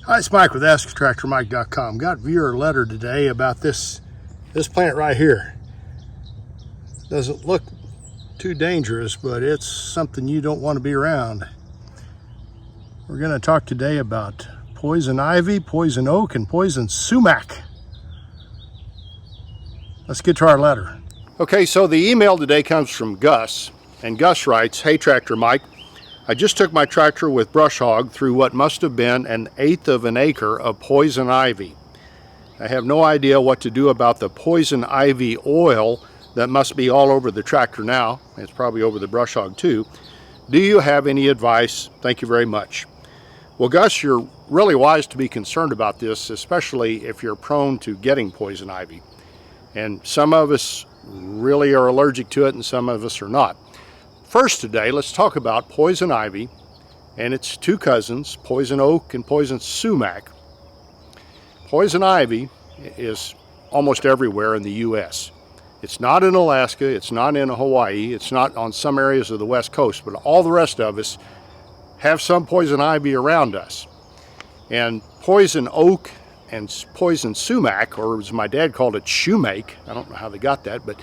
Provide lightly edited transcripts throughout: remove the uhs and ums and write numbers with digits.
Hi, it's Mike with AskTractorMike.com. Got viewer letter today about this plant right here. Doesn't look too dangerous, but it's something you don't want to be around. We're going to talk today about poison ivy, poison oak, and poison sumac. Let's get to our letter. Okay, so the email today comes from Gus, and Gus writes, "Hey Tractor Mike, I just took my tractor with brush hog through what must have been 1/8 of an acre of poison ivy. I have no idea what to do about the poison ivy oil that must be all over the tractor now. It's probably over the brush hog too. Do you have any advice? Thank you very much." Well, Gus, you're really wise to be concerned about this, especially if you're prone to getting poison ivy. And some of us really are allergic to it and some of us are not. First today, let's talk about poison ivy and its two cousins, poison oak and poison sumac. Poison ivy is almost everywhere in the U.S. It's not in Alaska, it's not in Hawaii, it's not on some areas of the West Coast, but all the rest of us have some poison ivy around us. And poison oak and poison sumac, or as my dad called it, shumake, I don't know how they got that, but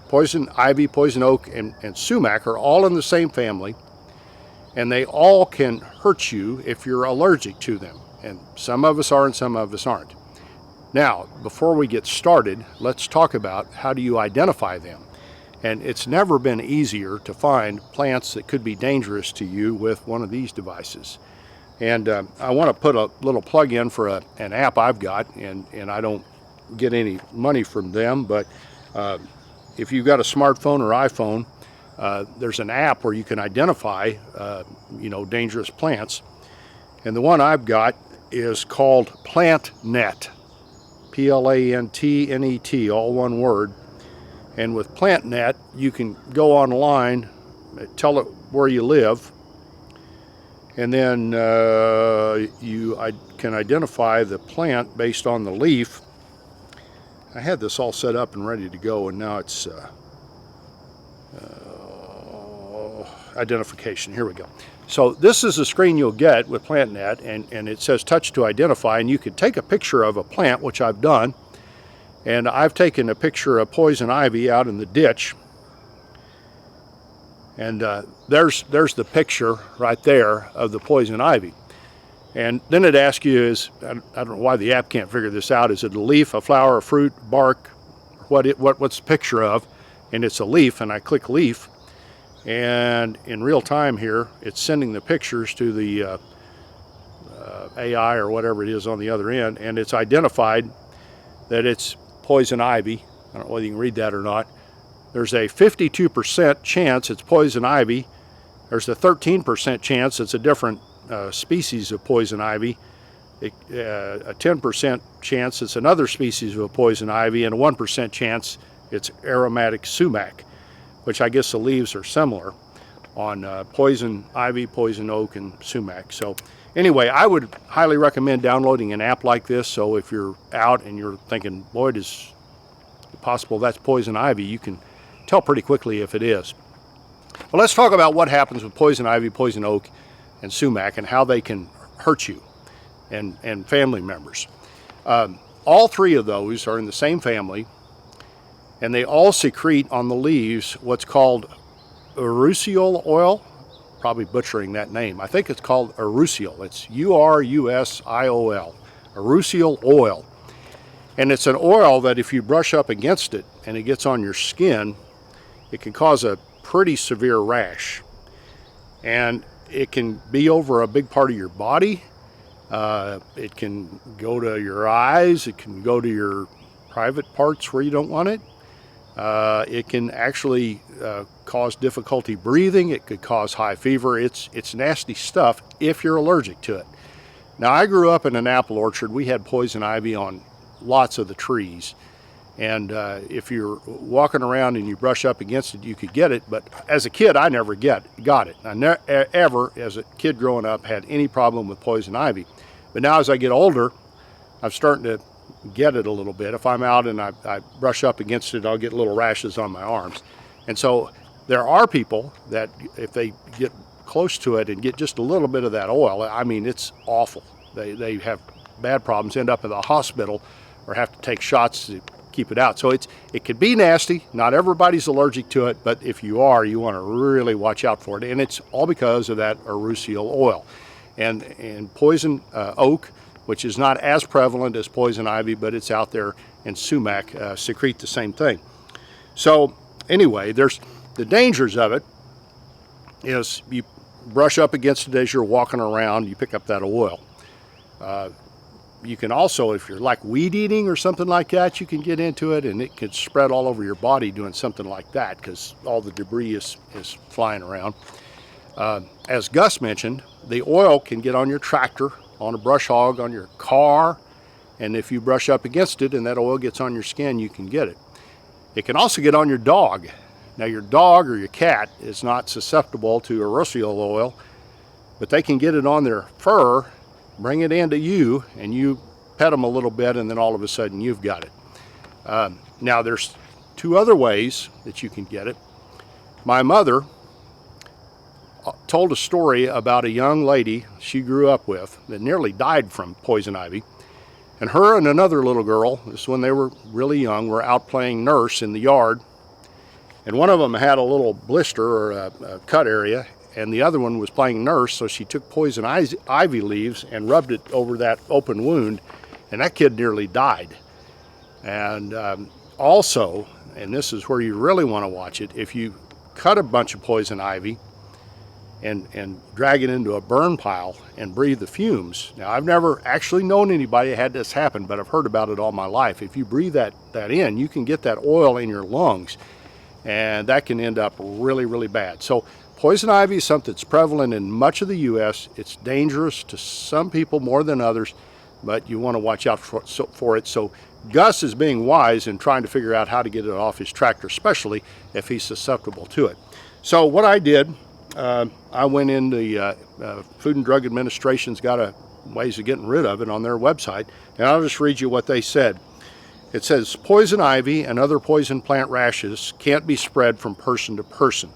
poison ivy, poison oak, and sumac are all in the same family, and they all can hurt you if you're allergic to them. And some of us are and some of us aren't. Now, before we get started, let's talk about how do you identify them. And it's never been easier to find plants that could be dangerous to you with one of these devices. And I want to put a little plug in for an app I've got, and I don't get any money from them, but if you've got a smartphone or iPhone, there's an app where you can identify, dangerous plants. And the one I've got is called PlantNet, PlantNet, all one word. And with PlantNet, you can go online, tell it where you live, and then you can identify the plant based on the leaf. I had this all set up and ready to go, and now it's identification. Here we go. So this is the screen you'll get with PlantNet, and it says touch to identify, and you can take a picture of a plant, which I've done, and I've taken a picture of poison ivy out in the ditch, and there's the picture right there of the poison ivy. And then it asks you, I don't know why the app can't figure this out, is it a leaf, a flower, a fruit, bark, what's the picture of? And it's a leaf, and I click leaf, and in real time here, it's sending the pictures to the AI or whatever it is on the other end, and it's identified that it's poison ivy. I don't know whether you can read that or not. There's a 52% chance it's poison ivy. There's a 13% chance it's a different species of poison ivy, a 10% chance it's another species of poison ivy, and a 1% chance it's aromatic sumac, which I guess the leaves are similar on poison ivy, poison oak, and sumac. So anyway, I would highly recommend downloading an app like this, so if you're out and you're thinking, boy, it is possible that's poison ivy, you can tell pretty quickly if it is. Well, let's talk about what happens with poison ivy, poison oak, and sumac, and how they can hurt you and family members. All three of those are in the same family, and they all secrete on the leaves what's called urusiol oil. Probably butchering that name. I think it's called urusiol. It's urusiol, urusiol oil. And it's an oil that if you brush up against it and it gets on your skin, it can cause a pretty severe rash. And it can be over a big part of your body. It can go to your eyes. It can go to your private parts where you don't want it. It can actually cause difficulty breathing. It could cause high fever. It's nasty stuff if you're allergic to it. Now, I grew up in an apple orchard. We had poison ivy on lots of the trees. And if you're walking around and you brush up against it, you could get it. But as a kid, I never got it. I never, ever, as a kid growing up, had any problem with poison ivy. But now as I get older, I'm starting to get it a little bit. If I'm out and I brush up against it, I'll get little rashes on my arms. And so there are people that if they get close to it and get just a little bit of that oil, I mean, it's awful. They have bad problems, end up in the hospital, or have to take shots to keep it out. So it could be nasty. Not everybody's allergic to it, but if you are, you want to really watch out for it. And it's all because of that urusiol oil. And poison oak, which is not as prevalent as poison ivy, but it's out there, and sumac secrete the same thing. So anyway, there's the dangers of it is you brush up against it as you're walking around, you pick up that oil. You can also, if you're like weed eating or something like that, you can get into it and it could spread all over your body doing something like that because all the debris is flying around. As Gus mentioned, the oil can get on your tractor, on a brush hog, on your car, and if you brush up against it and that oil gets on your skin, you can get it. It can also get on your dog. Now your dog or your cat is not susceptible to urusiol oil, but they can get it on their fur, bring it into you, and you pet them a little bit, and then all of a sudden you've got it. Now there's two other ways that you can get it. My mother told a story about a young lady she grew up with that nearly died from poison ivy. And her and another little girl, this is when they were really young, were out playing nurse in the yard. And one of them had a little blister or a cut area, and the other one was playing nurse, so she took poison ivy leaves and rubbed it over that open wound, and that kid nearly died. And also, and this is where you really want to watch it, if you cut a bunch of poison ivy and drag it into a burn pile and breathe the fumes. Now, I've never actually known anybody that had this happen, but I've heard about it all my life. If you breathe that in, you can get that oil in your lungs, and that can end up really, really bad. So poison ivy is something that's prevalent in much of the U.S. It's dangerous to some people more than others, but you want to watch out for it. So Gus is being wise in trying to figure out how to get it off his tractor, especially if he's susceptible to it. So what I did, I went in the Food and Drug Administration's got a ways of getting rid of it on their website, and I'll just read you what they said. It says, poison ivy and other poison plant rashes can't be spread from person to person,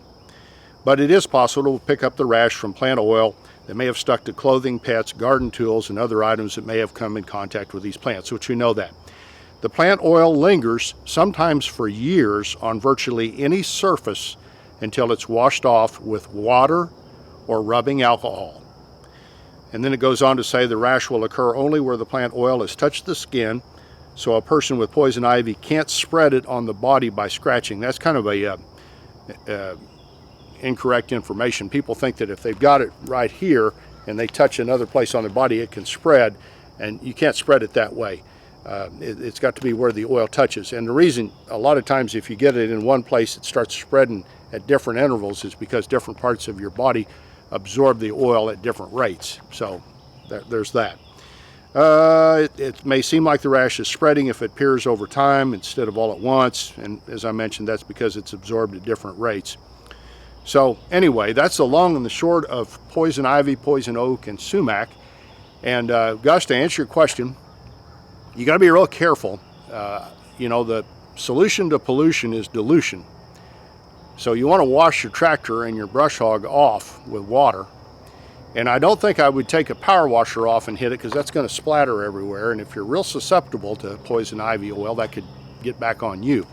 but it is possible to pick up the rash from plant oil that may have stuck to clothing, pets, garden tools, and other items that may have come in contact with these plants, which we know that. The plant oil lingers, sometimes for years, on virtually any surface until it's washed off with water or rubbing alcohol. And then it goes on to say the rash will occur only where the plant oil has touched the skin, so a person with poison ivy can't spread it on the body by scratching. That's kind of a incorrect information. People think that if they've got it right here and they touch another place on their body, it can spread, and you can't spread it that way. It's got to be where the oil touches. And the reason, a lot of times if you get it in one place, it starts spreading at different intervals is because different parts of your body absorb the oil at different rates. So there's that. It may seem like the rash is spreading if it appears over time instead of all at once, and as I mentioned, that's because it's absorbed at different rates. So anyway, that's the long and the short of poison ivy, poison oak, and sumac. And Gus, to answer your question, you got to be real careful. The solution to pollution is dilution. So you want to wash your tractor and your brush hog off with water. And I don't think I would take a power washer off and hit it because that's going to splatter everywhere. And if you're real susceptible to poison ivy oil, that could get back on you.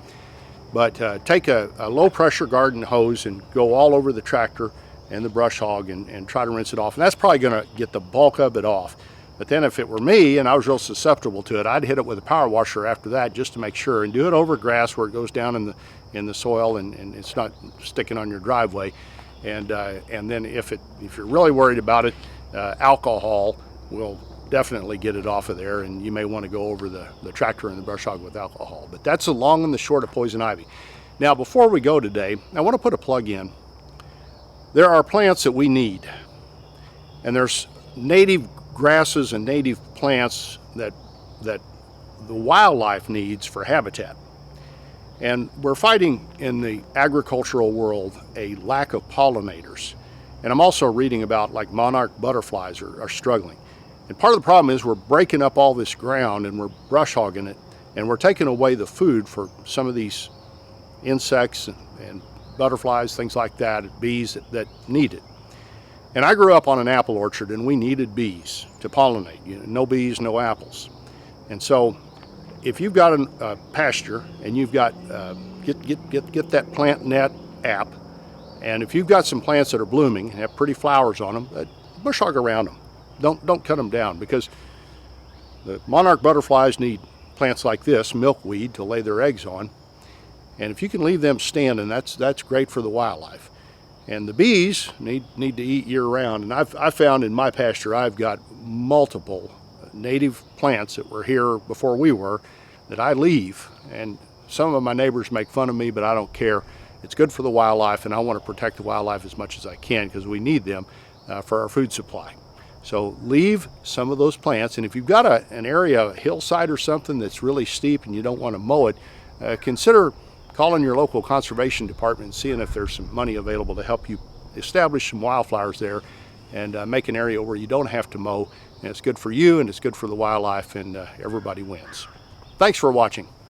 But take a low pressure garden hose and go all over the tractor and the brush hog and try to rinse it off. And that's probably going to get the bulk of it off. But then if it were me and I was real susceptible to it, I'd hit it with a power washer after that just to make sure, and do it over grass where it goes down in the soil and it's not sticking on your driveway. And then if you're really worried about it, alcohol will definitely get it off of there, and you may want to go over the tractor and the brush hog with alcohol. But that's the long and the short of poison ivy. Now, before we go today, I want to put a plug in. There are plants that we need, and there's native grasses and native plants that the wildlife needs for habitat. And we're fighting in the agricultural world a lack of pollinators. And I'm also reading about like monarch butterflies are struggling. And part of the problem is we're breaking up all this ground and we're brush hogging it, and we're taking away the food for some of these insects and butterflies, things like that, bees that need it. And I grew up on an apple orchard, and we needed bees to pollinate. You know, no bees, no apples. And so if you've got a pasture and you've got, get that plant net app, and if you've got some plants that are blooming and have pretty flowers on them, bush hog around them. Don't cut them down, because the monarch butterflies need plants like this, milkweed, to lay their eggs on. And if you can leave them standing, that's great for the wildlife. And the bees need to eat year-round. And I've found in my pasture, I've got multiple native plants that were here before we were that I leave. And some of my neighbors make fun of me, but I don't care. It's good for the wildlife, and I want to protect the wildlife as much as I can, because we need them for our food supply. So leave some of those plants. And if you've got an area, a hillside or something that's really steep and you don't want to mow it, consider calling your local conservation department and seeing if there's some money available to help you establish some wildflowers there and make an area where you don't have to mow. And it's good for you, and it's good for the wildlife, and everybody wins. Thanks for watching.